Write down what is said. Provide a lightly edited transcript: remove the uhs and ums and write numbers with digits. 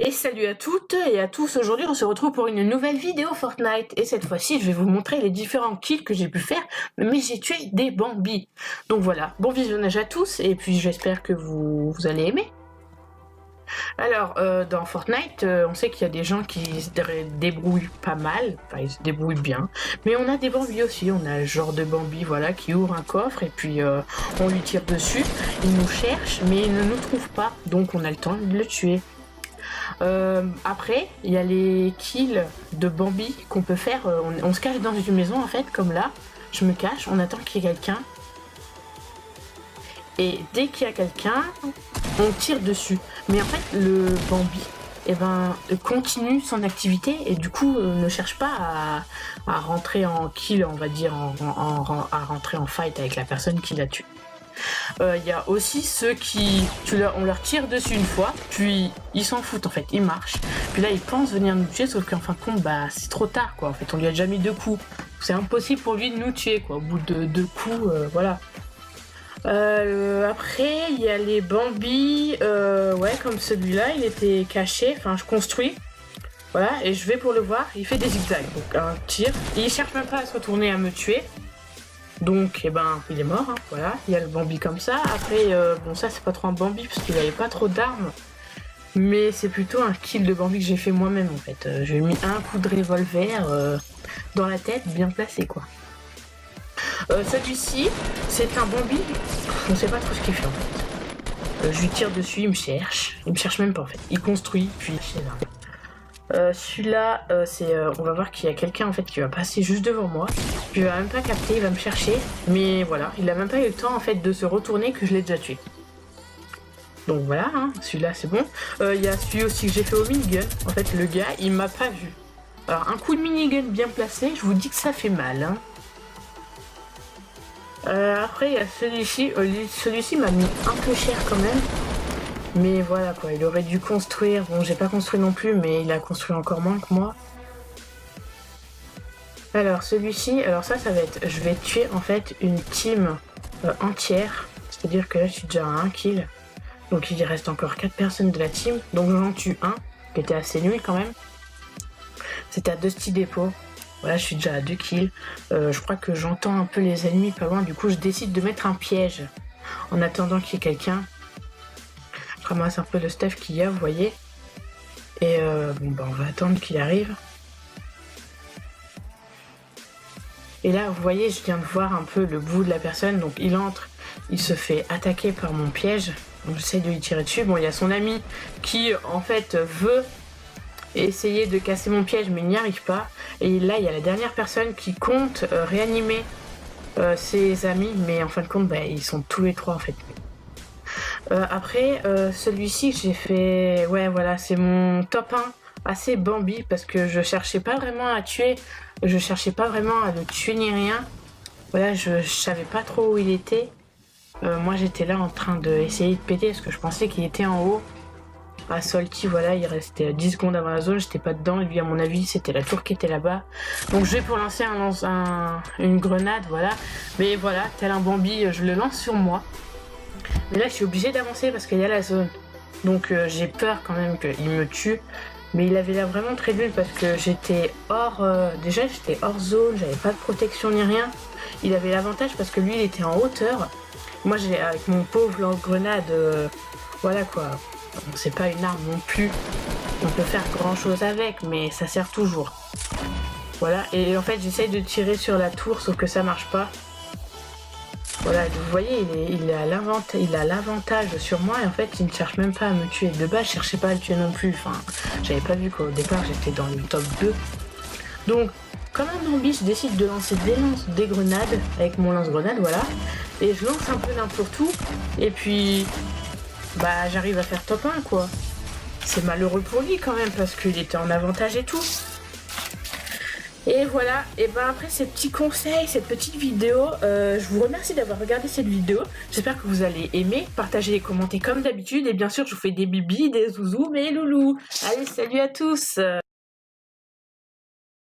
Et salut à toutes et à tous, aujourd'hui on se retrouve pour une nouvelle vidéo Fortnite et cette fois-ci je vais vous montrer les différents kills que j'ai pu faire, mais j'ai tué des Bambis. Donc voilà, bon visionnage à tous et puis j'espère que vous allez aimer. Alors dans Fortnite, on sait qu'il y a des gens qui se débrouillent pas mal, enfin ils se débrouillent bien, mais on a des Bambis aussi, on a le genre de Bambi voilà, qui ouvre un coffre et puis on lui tire dessus, il nous cherche mais il ne nous trouve pas, donc on a le temps de le tuer. Après, il y a les kills de Bambi qu'on peut faire. On se cache dans une maison en fait, comme là. Je me cache, on attend qu'il y ait quelqu'un. Et dès qu'il y a quelqu'un, on tire dessus. Mais en fait, le Bambi, continue son activité et du coup ne cherche pas à rentrer en kill, on va dire, à rentrer en fight avec la personne qui l'a tué. Y a aussi ceux qui, on leur tire dessus une fois, puis ils s'en foutent en fait, ils marchent. Puis là ils pensent venir nous tuer, sauf qu'en fin de compte, bah c'est trop tard quoi. En fait, on lui a déjà mis 2 coups. C'est impossible pour lui de nous tuer quoi. Au bout de 2 coups, voilà. Après, il y a les Bambis, ouais, comme celui-là, il était caché. Enfin, je construis. Voilà, et je vais pour le voir. Il fait des zigzags, donc un tir. Et il cherche même pas à se retourner à me tuer. Donc, il est mort, hein, voilà. Il y a le Bambi comme ça. Après, bon, ça, c'est pas trop un Bambi parce qu'il avait pas trop d'armes. Mais c'est plutôt un kill de Bambi que j'ai fait moi-même, en fait. J'ai mis un coup de revolver dans la tête, bien placé, quoi. Celui-ci, c'est un Bambi. On sait pas trop ce qu'il fait, en fait. Je lui tire dessus, il me cherche. Il me cherche même pas, en fait. Il construit, puis c'est là. Celui-là, on va voir qu'il y a quelqu'un en fait qui va passer juste devant moi. Je vais même pas capter, il va me chercher, mais voilà, il a même pas eu le temps en fait de se retourner que je l'ai déjà tué. Donc voilà, hein, celui-là c'est bon. Il y a celui aussi que j'ai fait au minigun. En fait, le gars, il m'a pas vu. Alors un coup de minigun bien placé, je vous dis que ça fait mal. Hein. Après, il y a celui-ci. Celui-ci m'a mis un peu cher quand même. Mais voilà quoi, il aurait dû construire. Bon, j'ai pas construit non plus, mais il a construit encore moins que moi. Alors celui-ci, alors ça va être, je vais tuer en fait une team entière. C'est-à-dire que là je suis déjà à 1 kill. Donc il reste encore 4 personnes de la team. Donc j'en tue un, qui était assez nul quand même. C'était à Dusty Depot. Voilà, je suis déjà à 2 kills. Je crois que j'entends un peu les ennemis pas loin. Du coup je décide de mettre un piège. En attendant qu'il y ait quelqu'un. Je ramasse un peu le stuff qu'il y a, vous voyez. Et on va attendre qu'il arrive. Et là, vous voyez, je viens de voir un peu le bout de la personne. Donc il entre, il se fait attaquer par mon piège. Donc j'essaie de lui tirer dessus. Bon, il y a son ami qui, en fait, veut essayer de casser mon piège, mais il n'y arrive pas. Et là, il y a la dernière personne qui compte réanimer ses amis. Mais en fin de compte, ils sont tous les 3, en fait. Après, celui-ci que j'ai fait... Ouais, voilà, c'est mon top 1 assez Bambi parce que je cherchais pas vraiment à tuer. Je cherchais pas vraiment à le tuer ni rien. Voilà, je savais pas trop où il était. Moi, j'étais là en train d'essayer de péter parce que je pensais qu'il était en haut. À Salty, voilà, il restait 10 secondes avant la zone. J'étais pas dedans. Et lui, à mon avis, c'était la tour qui était là-bas. Donc, je vais pour lancer une grenade, voilà. Mais voilà, tel un Bambi, je le lance sur moi. Mais là, je suis obligée d'avancer parce qu'il y a la zone. Donc, j'ai peur quand même qu'il me tue. Mais il avait l'air vraiment très nul parce que j'étais hors... déjà, j'étais hors zone. J'avais pas de protection ni rien. Il avait l'avantage parce que lui, il était en hauteur. Moi, avec mon pauvre lance-grenade... voilà quoi. Bon, c'est pas une arme non plus. On peut faire grand-chose avec, mais ça sert toujours. Voilà. Et en fait, j'essaye de tirer sur la tour, sauf que ça marche pas. Voilà, vous voyez, il a l'avantage sur moi et en fait, il ne cherche même pas à me tuer. De base, je cherchais pas à le tuer non plus. Enfin, j'avais pas vu qu'au départ, j'étais dans le top 2. Donc, comme un Bambi, je décide de lancer des grenades avec mon lance-grenade, voilà. Et je lance un peu n'importe où. Et puis, j'arrive à faire top 1, quoi. C'est malheureux pour lui quand même parce qu'il était en avantage et tout. Et voilà, et après ces petits conseils, cette petite vidéo, je vous remercie d'avoir regardé cette vidéo. J'espère que vous allez aimer, partager et commenter comme d'habitude. Et bien sûr, je vous fais des bibis, des zouzous, mes loulous. Allez, salut à tous!